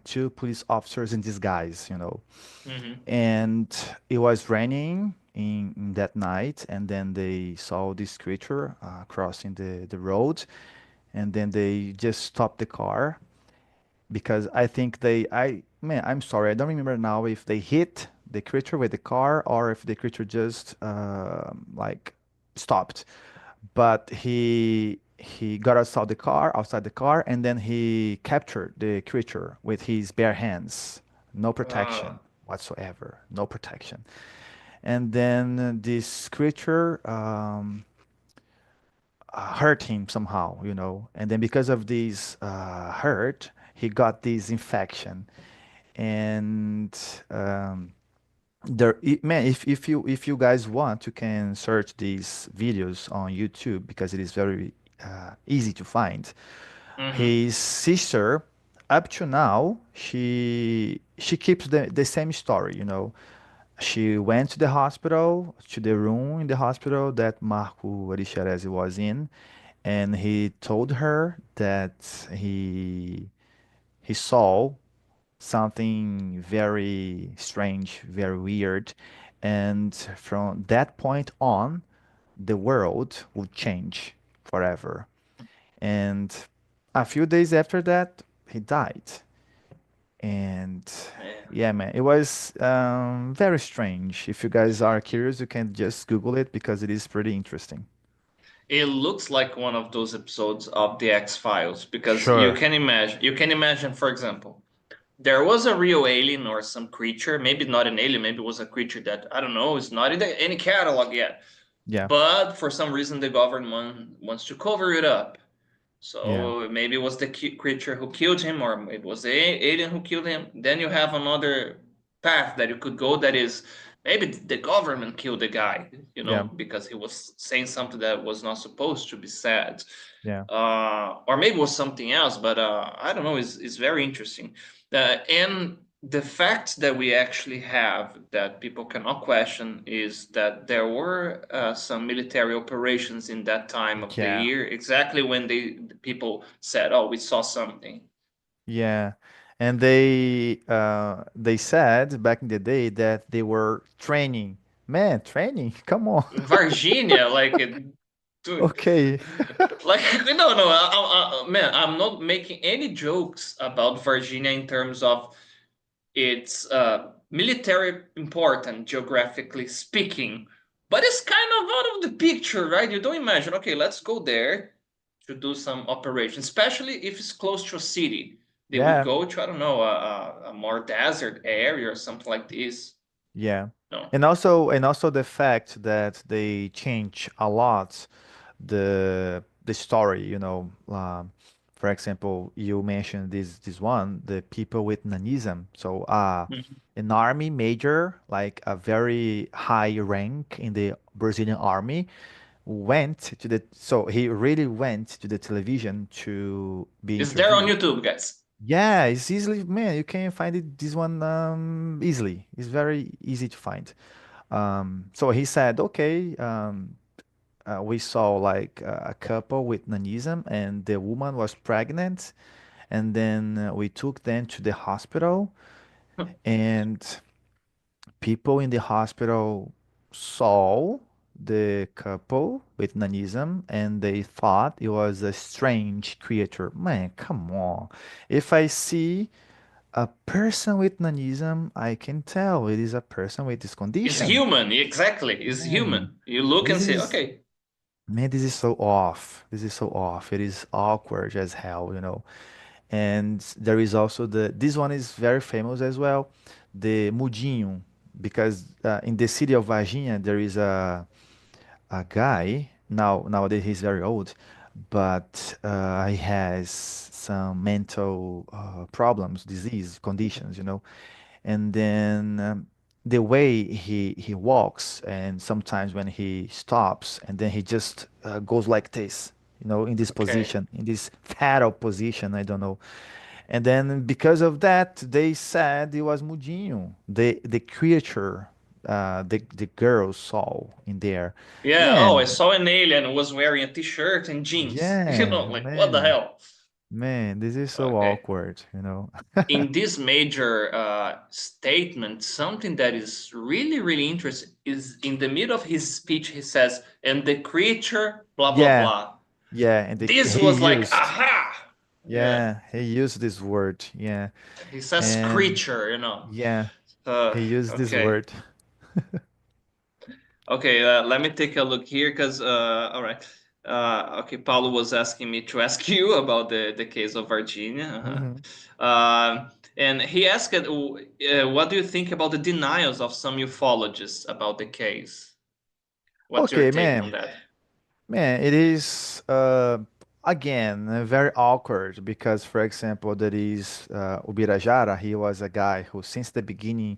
two police officers in disguise, you know. Mm-hmm. And it was raining in that night, and then they saw this creature crossing the road, and then they just stopped the car because I think man, I'm sorry, I don't remember now if they hit the creature with the car or if the creature just like stopped. But he got outside the car, and then he captured the creature with his bare hands, no Uh, protection whatsoever, no protection. And then this creature hurt him somehow, you know. And then because of this hurt, he got this infection. And man, if you guys want, you can search these videos on YouTube because it is very easy to find. mm-hmm. His sister, up to now, she keeps the same story, you know. She went to the hospital, to the room in the hospital that Marco Arixaresi was in, and he told her that he saw something very strange, very weird, and from that point on, the world would change forever. And a few days after that, he died. And Man. yeah, man, it was very strange. If you guys are curious, you can just Google it because it is pretty interesting. It looks like one of those episodes of the X-Files because you Sure. can imagine, for example, there was a real alien or some creature, maybe not an alien, maybe it was a creature that, I don't know, is not in any catalog yet. Yeah. But for some reason, the government wants to cover it up. Yeah. So maybe it was the creature who killed him, or it was the alien who killed him. Then you have another path that you could go that is maybe the government killed the guy, Yeah. because he was saying something that was not supposed to be said. Yeah. Or maybe it was something else, but I don't know. It's very interesting. And the fact that we actually have that people cannot question is that there were some military operations in that time of the Yeah. year, exactly when the people said, "Oh, we saw something." Yeah. And they said back in the day that they were training. Man, training? Come on. Virginia, like, dude, Okay. like, no, man, I'm not making any jokes about Virginia in terms of it's military important geographically speaking, but it's kind of out of the picture, right? You don't imagine, okay, let's go there to do some operation, especially if it's close to a city. They would Yeah. go to, I don't know, a more desert area or something like this. Yeah. No. And also the fact that they change a lot the story, for example, you mentioned this one, the people with nanism. So Mhm. an army major, like a very high rank in the Brazilian army, so he really went to the television to be It's there on interviewed. YouTube, guys. Yeah, it's easily, man, you can find this one easily. It's very easy to find. So he said, okay, we saw like a couple with nanism, and the woman was pregnant, and then we took them to the hospital, and people in the hospital saw the couple with nanism, and they thought it was a strange creature. Man, come on. If I see a person with nanism, I can tell it is a person with this It's condition. human, exactly. It's Man, human. You look this and say, is okay, man, this is so off. This is so off. It is awkward as hell. And there is also this one is very famous as well, the Mudinho, because in the city of Varginha there is a guy nowadays he's very old, but he has some mental problems, disease conditions. And then the way he walks, and sometimes when he stops, and then he just goes like this, in this okay. position, in this fetal position, I don't know. And then because of that, they said it was Mudinho, the creature, the girl saw in there. Yeah, oh, I Man, saw an alien who was wearing a t-shirt and jeans. yeah, Like, what the man, hell? man, this is so Okay. awkward. In this major statement, something that is really, really interesting is in the middle of his speech, he says, and the creature, blah, blah, Yeah, blah. yeah, and This he was like, used. aha! Yeah, Yeah, he used this word. Yeah. he says And creature. yeah, Uh, he used this okay. word. Okay, let me take a look here because, all right. Okay, Paulo was asking me to ask you about the case of Virginia. Hmm. And he asked, what do you think about the denials of some ufologists about the case? What's your Okay, take man. on that? Man, it is again very awkward because, for example, there is Ubirajara. He was a guy who, since the beginning,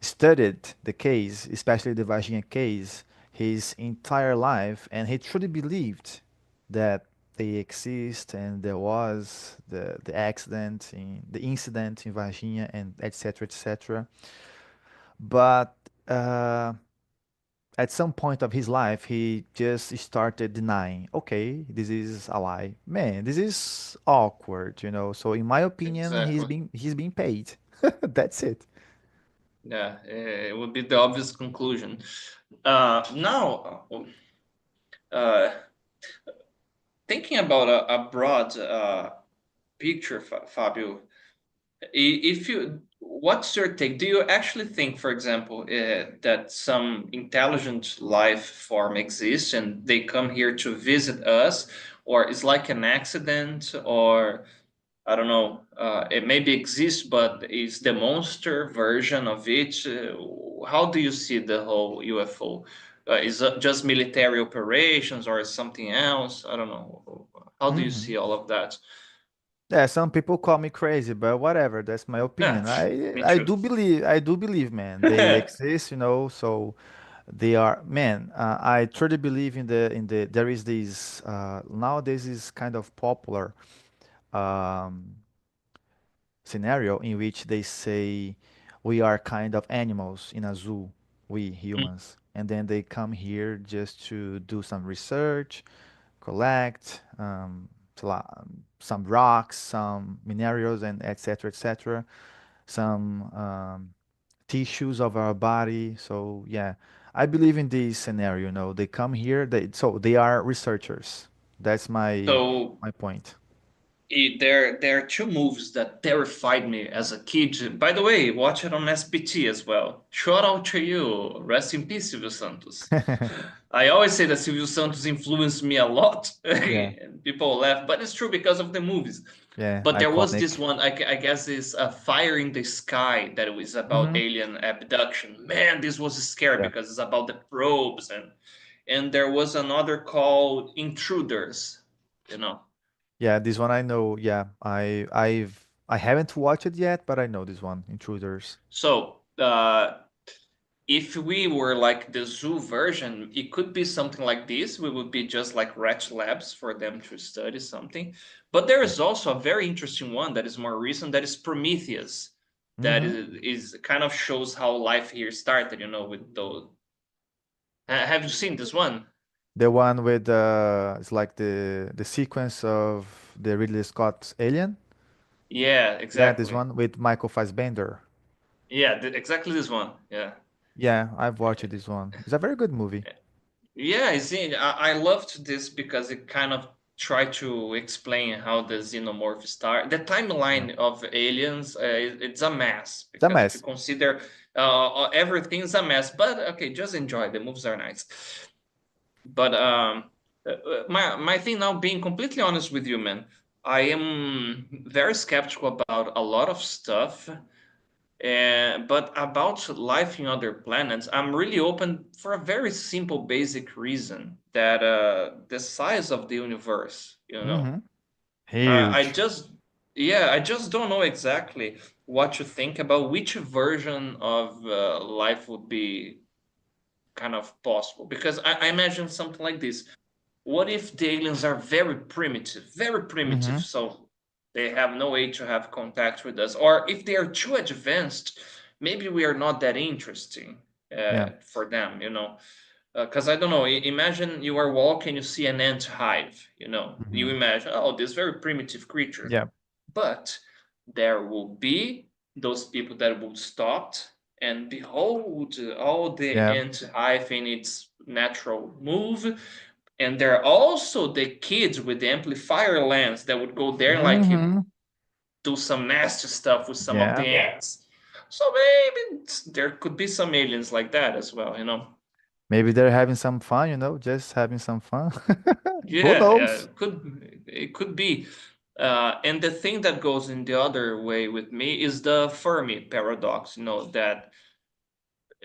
studied the case, especially the Varginha case, his entire life, and he truly believed that they exist and there was the incident in Varginha, and etc. etc. But at some point of his life, he just started denying, okay, this is a lie. Man, this is awkward. So in my opinion, he's Exactly. being he's being paid. That's it. Yeah, it would be the obvious conclusion. Now, uh, thinking about a broad picture, Fabio, if you, what's your take? Do you actually think, for example, that some intelligent life form exists and they come here to visit us, or it's like an accident, or I don't know. It maybe exists, but is the monster version of it? How do you see the whole UFO? Is it just military operations or something else? I don't know. How do you Hmm. see all of that? Yeah, some people call me crazy, but whatever, that's my Yeah, opinion. I me I too. do believe I do believe, man, they exist, so they are, man, I truly believe in the there is this nowadays is kind of popular um scenario in which they say we are kind of animals in a zoo, we humans, and then they come here just to do some research, collect some rocks, some minerals, and etc. etc. Some tissues of our body. So yeah, I believe in this scenario. They come here. They are researchers. That's my So my point. there are two movies that terrified me as a kid. By the way, watch it on SBT as well. Shout out to you. Rest in peace, Silvio Santos. I always say that Silvio Santos influenced me a lot, Yeah, and people laugh, but it's true because of the movies. yeah, But there was this iconic. one, I guess, is a Fire in the Sky that was about Hmm. alien abduction. Man, this was scary Yeah, because it's about the probes, and there was another called Intruders. You know. yeah. This one I know. Yeah, I haven't watched it yet, but I know this one, Intruders. So, if we were like the zoo version, it could be something like this. We would be just like rat labs for them to study something. But there is also a very interesting one that is more recent, that is Prometheus. That Mm-hmm. is kind of shows how life here started, with those. Have you seen this one? The one with it's like the sequence of the Ridley Scott's Alien. Yeah, Yeah, this exactly. one with Michael Fassbender. Yeah, exactly this one. Yeah. Yeah, I've watched this one. It's a very good movie. Yeah, I see. I loved this because it kind of tried to explain how the xenomorph start. The Yeah. timeline of aliens, it's a mess It's a because if you mess. consider everything's a mess. But okay, just enjoy. The moves are nice. But my thing now, being completely honest with you, man, I am very skeptical about a lot of stuff. But about life in other planets, I'm really open for a very simple, basic reason that the size of the universe, Mm-hmm. I Huge. just, yeah, I just don't know exactly what to think about which version of life would be kind of possible. Because I imagine something like this. What if the aliens are very primitive, Mm-hmm. so they have no way to have contact with us? Or if they are too advanced, maybe we are not that interesting Yeah. for them, Because I don't know, imagine you are walking, you see an ant hive, you Mm-hmm. imagine, oh, this very primitive creature. Yeah. But there will be those people that will stop and behold all the Yeah. ant hive in its natural move. And there are also the kids with the amplifier lens that would go there and like Mm-hmm. do some nasty stuff with some of the Yeah. ants. So maybe there could be some aliens like that as well. Maybe they're having some fun, just having some fun. Who Yeah, yeah, knows? it could be. And the thing that goes in the other way with me is the Fermi paradox. That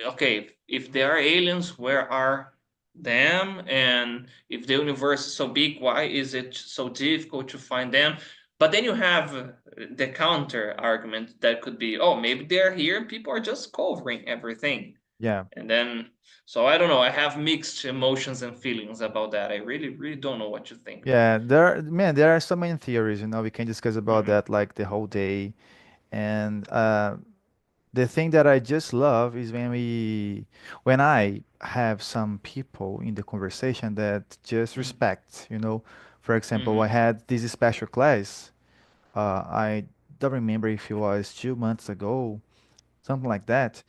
okay, if there are aliens, where are them? And if the universe is so big, why is it so difficult to find them? But then you have the counter argument that could be, oh, maybe they're here and people are just covering everything. Yeah. And then, so I don't know. I have mixed emotions and feelings about that. I really, really don't know what to think, man. Yeah, there are so many theories, we can discuss about Hmm. that like the whole day. And the thing that I just love is when I have some people in the conversation that just respect. For example, I Hmm. had this special class. I don't remember if it was 2 months ago, something like that.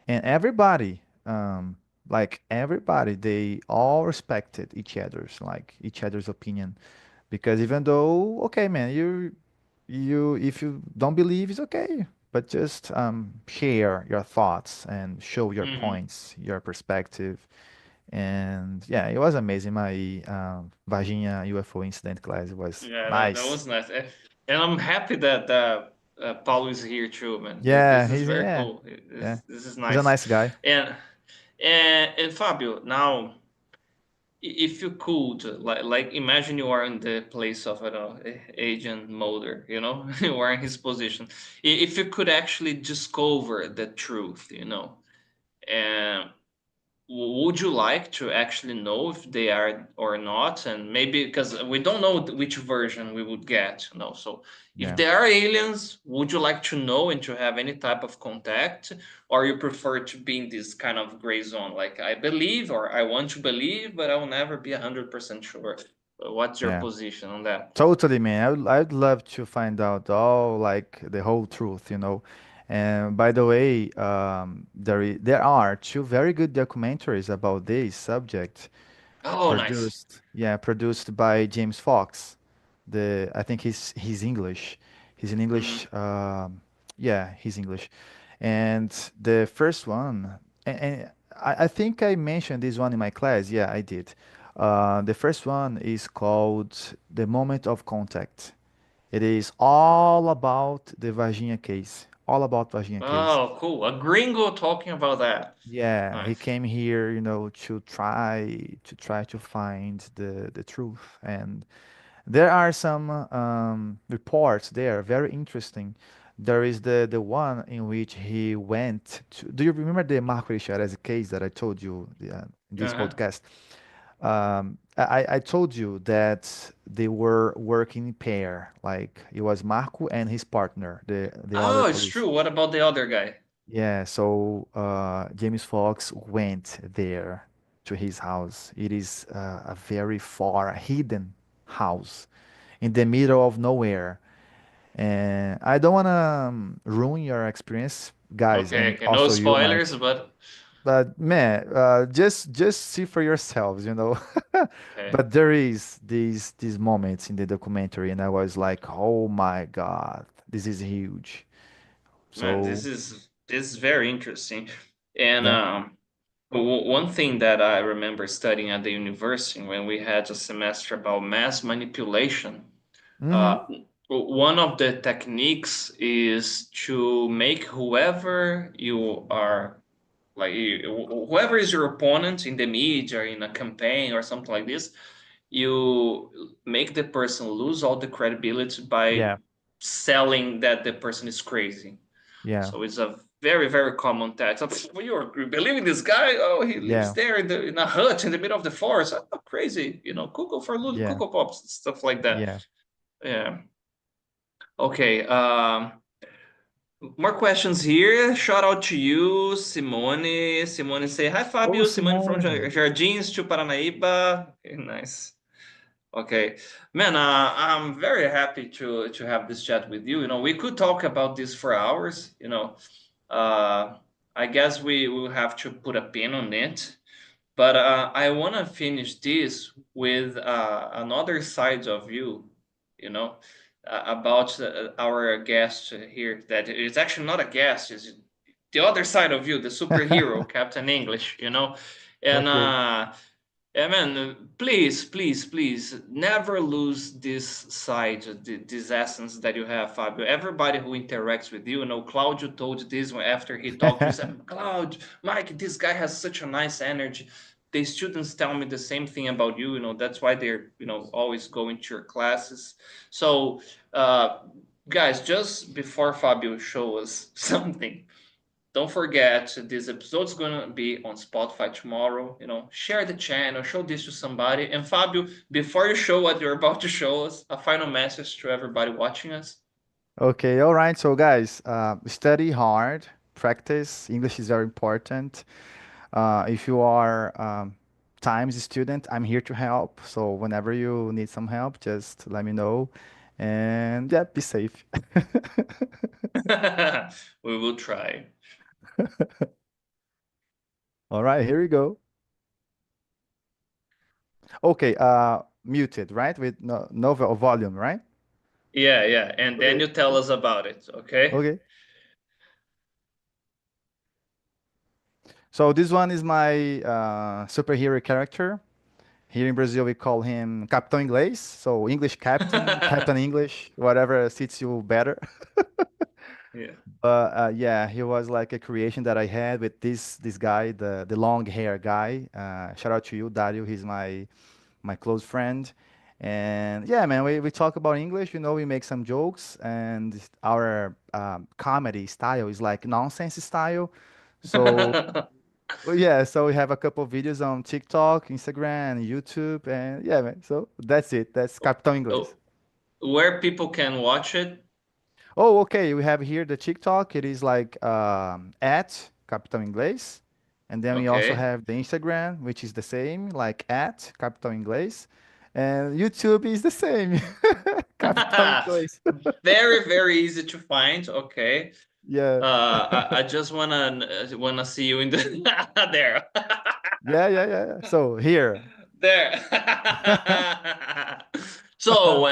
And everybody, they all respected each other's opinion. Because even though, okay, man, if you don't believe, it's okay. But just share your thoughts and show your Hmm. points, your perspective. And yeah, it was amazing. My Varginha UFO incident class was Yeah, that nice. was nice. And I'm happy that Paulo is here too, man. Yeah, This is he's very yeah, cool. yeah. This is He's a nice. nice guy. And and Fabio, now if you could, like imagine you are in the place of, I don't know, Agent Mulder, you know, you are in his position. If you could actually discover the truth, you know, and would you like to actually know if they are or not? And maybe because we don't know which version we would get, you know. So if Yeah. they are aliens, would you like to know and to have any type of contact, or you prefer to be in this kind of gray zone? Like I believe or I want to believe, but I will never be 100% sure. What's your Yeah. position on that? Totally, man. I'd love to find out all like the whole truth, you know. And by the way, there are two very good documentaries about this subject, Oh, nice. produced by James Fox. I think he's English. He's an Hmm. English. Yeah, he's English. And the first one, and I think I mentioned this one in my class. Yeah, I did. The first one is called The Moment of Contact. It is all about the Varginha case. All about Varginha case. Oh, cool. A gringo talking about that. Yeah, he Nice. came here, to try to find the truth. And there are some reports there, very interesting. There is the one in which he went to. Do you remember the Marco Richarez case that I told you in this Uh-huh. podcast? I told you that they were working in pair, like it was Marco and his partner, the other Oh, it's police. true. What about the other guy? Yeah, so James Fox went there to his house. It is a very far, hidden house in the middle of nowhere. And I don't want to ruin your experience, guys, Okay, and okay, no also you spoilers, might. but But man, just see for yourselves, you know. okay. But there is these moments in the documentary, and I was like, oh my God, this is huge. Man, So this is very interesting. And yeah. one thing that I remember studying at the university when we had a semester about mass manipulation, Mm-hmm. uh, one of the techniques is to make whoever you are, like whoever is your opponent in the media, in a campaign or something like this, you make the person lose all the credibility by Yeah. selling that the person is crazy. Yeah. So it's a very, very common text. Well, you believe in this guy? Oh, he lives Yeah. there in a hut in the middle of the forest. Oh, crazy. You know, cuckoo for little Yeah. cuckoo pops, stuff like that. Yeah. Yeah. Okay. More questions here. Shout out to you, Simone. Simone say hi, Oh, Fabio. Simone from Simone. Jardins to Paranaíba. Okay, nice. Okay, man, I'm very happy to have this chat with you. You know, we could talk about this for hours. You know, uh, I guess we will have to put a pin on it. But I want to finish this with another side of you. You know, about our guest here. That is actually not a guest. Is the other side of you, the superhero, Captain English. You know, and Okay. yeah, man, please, please, please, never lose this side, this essence that you have, Fabio. Everybody who interacts with you, you know, Claudio told this after he talked to you, he said, Claudio, Mike, this guy has such a nice energy. The students tell me the same thing about you, you know, that's why they're, you know, always going to your classes. So, uh, guys, just before Fabio show us something, don't forget this episode's gonna be on Spotify tomorrow. You know, share the channel, show this to somebody. And Fabio, before you show what you're about to show us, a final message to everybody watching us. Okay, all right. So, guys, study hard, practice. English is very important. If you are Times student, I'm here to help. So, whenever you need some help, just let me know. And yeah, be safe. We will try. All right, here we go. Okay, muted, right? With no volume, right? Yeah, yeah. And then Okay, you tell us about it, okay? okay. So this one is my superhero character. Here in Brazil, we call him Capitão Inglês, so English captain, Captain English, whatever suits you better. Yeah. But yeah, he was like a creation that I had with this guy, the long hair guy. Shout out to you, Dario. He's my close friend. And yeah, man, we talk about English, we make some jokes, and our comedy style is like nonsense style. So well, yeah, so we have a couple of videos on TikTok, Instagram, YouTube, and yeah, man. So that's it. That's Capitão Inglês. Oh, where people can watch it? Oh, okay. We have here the TikTok. It is like at Capitão Inglês. And then we also Okay. have the Instagram, which is the same, like at Capitão Inglês. And YouTube is the same. Capitão Inglês. Very, very easy to find. Okay. Yeah. I just wanna see you in the there. Yeah. So here. There. So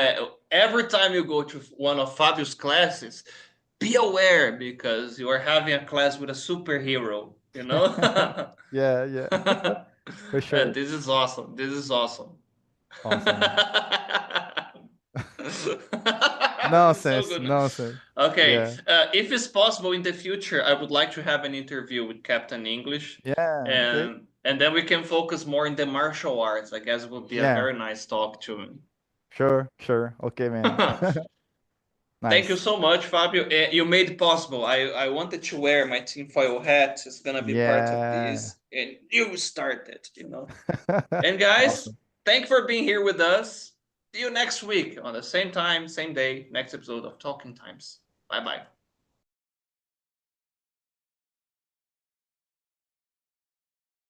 every time you go to one of Fabio's classes, be aware because you are having a class with a superhero, you know? Yeah. For And sure. this is awesome. This is awesome. Awesome, man. So Nonsense. good. Nonsense. Okay, Yeah. if it's possible in the future, I would like to have an interview with Captain English, Yeah. Okay. and then we can focus more in the martial arts. I guess it would be a Yeah. very nice talk to Sure. Okay, man. Thank you Nice. so much, Fabio. You made it possible. I wanted to wear my tinfoil hat. It's gonna be part of Yeah. this, and you started, And guys, Awesome. thank you for being here with us. See you next week on the same time, same day, next episode of Talking Times. Bye-bye.